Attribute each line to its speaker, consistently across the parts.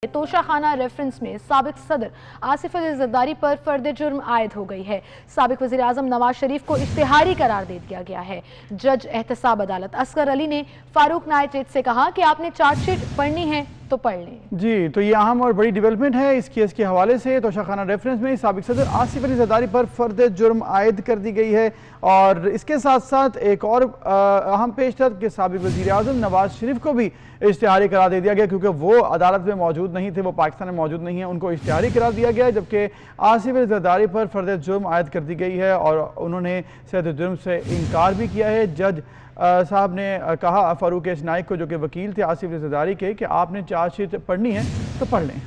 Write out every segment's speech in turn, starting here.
Speaker 1: Toshakhana reference में साबिक सदर आसिफ अली जरदारी पर फर्द जुर्म आयद हो गई है। साबिक वज़ीर आज़म नवाज शरीफ को इश्तिहारी करार दे दिया गया है। जज एहतसाब अदालत असगर अली ने फारूक नाइट से कहा कि आपने चार्जशीट पढ़नी है तो पढ़ लें।
Speaker 2: जी, तो ये अहम और बड़ी डेवलपमेंट है इस केस के हवाले से। तोशाखाना रेफरेंस में साबिक सदर आसिफ अली जरदारी पर फर्द जुर्म आयद कर दी गई है और इसके साथ साथ एक और अहम पेशरफ्त कि साबिक वज़ीर आज़म नवाज शरीफ को भी इश्तिहारी करार दे दिया गया, क्योंकि वो अदालत में मौजूद नहीं थे, वो पाकिस्तान में मौजूद नहीं है, उनको इश्तिहारी करार दिया गया है। जबकि आसिफ अली जरदारी पर फर्द जुर्म आयद कर दी गई है और उन्होंने सद जुर्म से इनकार भी किया है। जज साहब ने कहा फारूक नाइक को, जो कि वकील थे आसिफ अली जरदारी के, कि आपने चार्जशीट पढ़नी है तो पढ़ लें।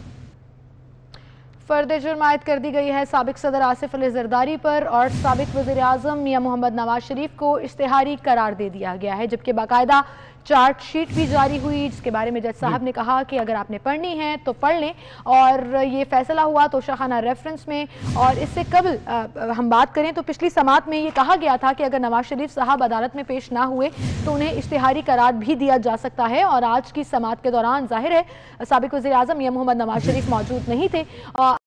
Speaker 1: फर्द जुर्म आयद कर दी गई है साबिक सदर आसिफ अली जरदारी पर और साबिक वज़ीर आज़म मियां मोहम्मद नवाज शरीफ को इश्तिहारी करार दे दिया गया है, जबकि बाकायदा चार्जशीट भी जारी हुई, जिसके बारे में जज साहब ने कहा कि अगर आपने पढ़नी है तो पढ़ लें। और ये फैसला हुआ तोशाखाना रेफरेंस में। और इससे कबल हम बात करें तो पिछली समात में ये कहा गया था कि अगर नवाज शरीफ साहब अदालत में पेश ना हुए तो उन्हें इश्तिहारी करार भी दिया जा सकता है। और आज की समात के दौरान जाहिर है साबिक वज़ीर आज़म मियां मोहम्मद नवाज शरीफ मौजूद नहीं थे,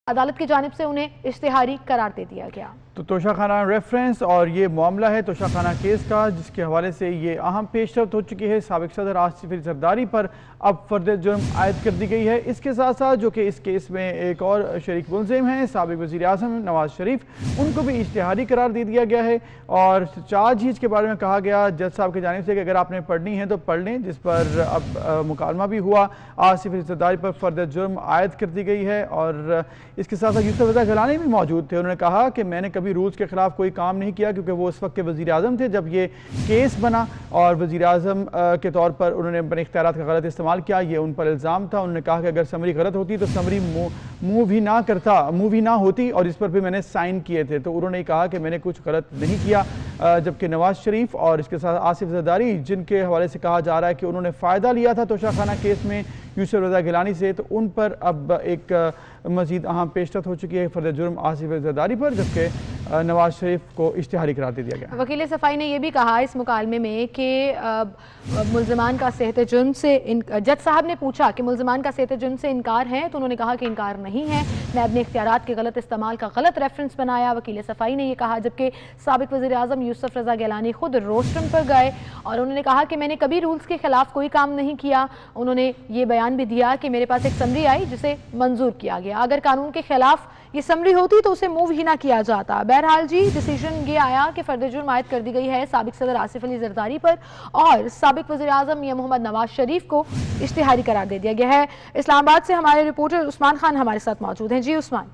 Speaker 1: अदालत की जानिब से उन्हें इश्तिहारी करार दे दिया गया।
Speaker 2: तो तोशाखाना रेफरेंस और ये मामला है तोशाखाना केस का, जिसके हवाले से ये अहम पेशरफ्त हो चुकी है। साबिक सदर आसिफ अली जरदारी पर अब फर्द जुर्म आयद कर दी गई है। इसके साथ साथ जो कि इस केस में एक और शरीक मुलज़िम हैं साबिक वज़ीर आज़म नवाज शरीफ, उनको भी इश्तिहारी करार दे दिया गया है। और चार्जशीट के बारे में कहा गया जज साहब की जानिब से कि अगर आपने पढ़नी है तो पढ़ लें, जिस पर अब मुकालमा भी हुआ। आसिफ अली जरदारी पर फर्द जुर्म आयद कर दी गई है और इसके साथ साथ यूसुफ रज़ा गिलानी भी मौजूद थे। उन्होंने कहा कि मैंने कभी रूल्स के खिलाफ कोई काम नहीं किया, क्योंकि वो उस वक्त के वज़ीर आज़म थे जब ये केस बना और वज़ीर आज़म के तौर पर उन्होंने अपने इख्तियारात का गलत इस्तेमाल किया, ये उन पर इल्ज़ाम था। उन्होंने कहा कि अगर समरी गलत होती तो समरी मूव ही ना होती और इस पर भी मैंने साइन किए थे। तो उन्होंने कहा कि मैंने कुछ गलत नहीं किया। जबकि नवाज शरीफ और इसके साथ आसिफ जरदारी, जिनके हवाले से कहा जा रहा है कि उन्होंने फ़ायदा लिया था तोशाखाना केस में यूसुफ रज़ा गिलानी से, तो उन पर अब एक मज़ीद अहम पेशरफ्त हो चुकी है फर्द जुर्म आसिफ अली जरदारी पर, जबकि नवाज शरीफ को इश्तिहारी करार दे दिया गया।
Speaker 1: वकील सफ़ाई ने यह भी कहा इस मुकालमे में कि मुल्ज़िमान का सेहत जुर्म से जज साहब ने पूछा कि मुल्ज़िमान का सेहत जुर्म से इनकार है, तो उन्होंने कहा कि इनकार नहीं है, मैं अपने इख्तियारात के गलत इस्तेमाल का गलत रेफरेंस बनाया। वकील सफ़ाई ने यह कहा, जबकि साबिक वज़ीर आज़म यूसुफ रज़ा गिलानी खुद रोस्ट्रम पर गए और उन्होंने कहा कि मैंने कभी रूल्स के खिलाफ कोई काम नहीं किया। उन्होंने ये बयान भी दिया कि मेरे पास एक समरी आई जिसे मंजूर किया गया, अगर कानून के खिलाफ ये समरी होती तो उसे मूव ही ना किया जाता। बहरहाल जी डिसीजन ये आया कि फर्द जुर्म आयद कर दी गई है साबिक सदर आसिफ अली जरदारी पर और साबिक वज़ीर आज़म मियां मोहम्मद नवाज शरीफ को इश्तिहारी करार दे दिया गया है। इस्लामाबाद से हमारे रिपोर्टर उस्मान खान हमारे साथ मौजूद हैं। जी उस्मान।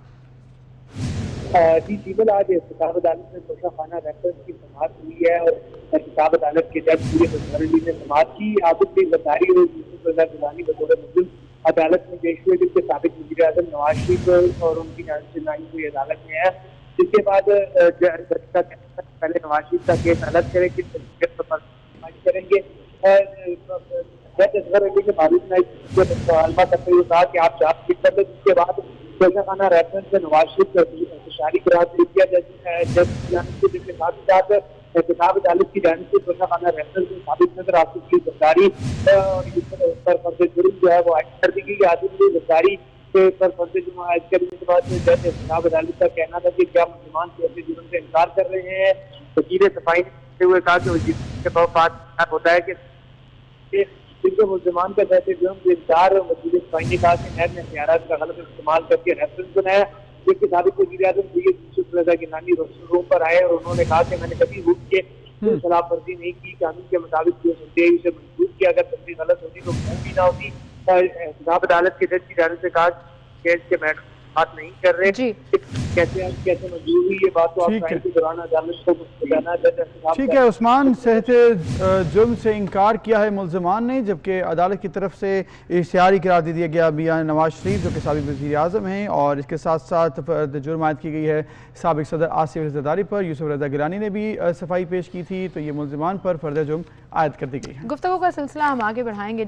Speaker 3: जी जीवन, आज एहतसाब अदालत में तोशाखाना रेफरेंस की समाअत हुई है और एहतसाब अदालत के जज ने समाअत की। आसिफ अली जरदारी और यूसुफ रज़ा गिलानी बतौर मुल्ज़िम अदालत में पेश हुए, जिसके साबिक वज़ीर आज़म नवाज शरीफ और उनकी जानिब से नाई हुई अदालत में है। जिसके बाद पहले नवाज शरीफ का केस अलग करेंगे करेंगे जज असगर अली के मारूफ नाइक मुकालमा करते हुए कहा कि आप चार्जशीट कर दें। जिसके बाद तोशाखाना रेफरेंस में नवाज शरीफ को इश्तिहारी करार दे दिया जिसके साथ साथ एहतसाब अदालत की जानिब से तोशाखाना रेफरेंस में साबिक सदर आसिफ अली जरदारी पर फर्द जुर्म जो है वो आयद कर दी गई। आसिफ अली जरदारी पर फर्द जुर्म आयद करने के बाद जज एहतसाब अदालत का कहना था कि क्या मुसलमान फर्द जुर्म से इनकार कर रहे हैं। वकील सफाई ने कहते हुए कहा कि वजीर के बाद होता है कि जिनके मुसलमान का कहते जुर्म से इनकार, वकील सफाई ने कहा कि नैब ने इख्तियारात का गलत इस्तेमाल करके रेफरेंस बनाया। जिसके साबिक वज़ीर आज़म यूसुफ रज़ा गिलानी रूम पर आए और उन्होंने कहा कि मैंने कभी रूल के खिलाफ वर्जी नहीं की, कानून के मुताबिक जो सुनते हैं उसे मंजूर किया, अगर तस्वीर गलत होती तो मूव भी ना होती। एहतसाब अदालत के जज की जानिब से कहा केस के मैटर बात नहीं कर रहे, कैसे मंजूर हुई ये बात तो आप के दौरान अदालत को बताना।
Speaker 2: ठीक है उस्मान, सेहत जुर्म से इनकार किया है मुल्ज़िमान ने, जबकि अदालत की तरफ से इश्तिहारी करार दे दिया गया मियां नवाज शरीफ जो कि साबिक वज़ीर आज़म हैं। और इसके साथ साथ फर्द जुर्म आयद की गई है साबिक सदर आसिफ अली जरदारी पर। यूसुफ रज़ा गिलानी ने भी सफाई पेश की थी, तो ये मुल्ज़िमान पर फर्द जुर्म आयद कर दी गई है।
Speaker 1: गुफ्तगू का सिलसिला हम आगे बढ़ाएंगे।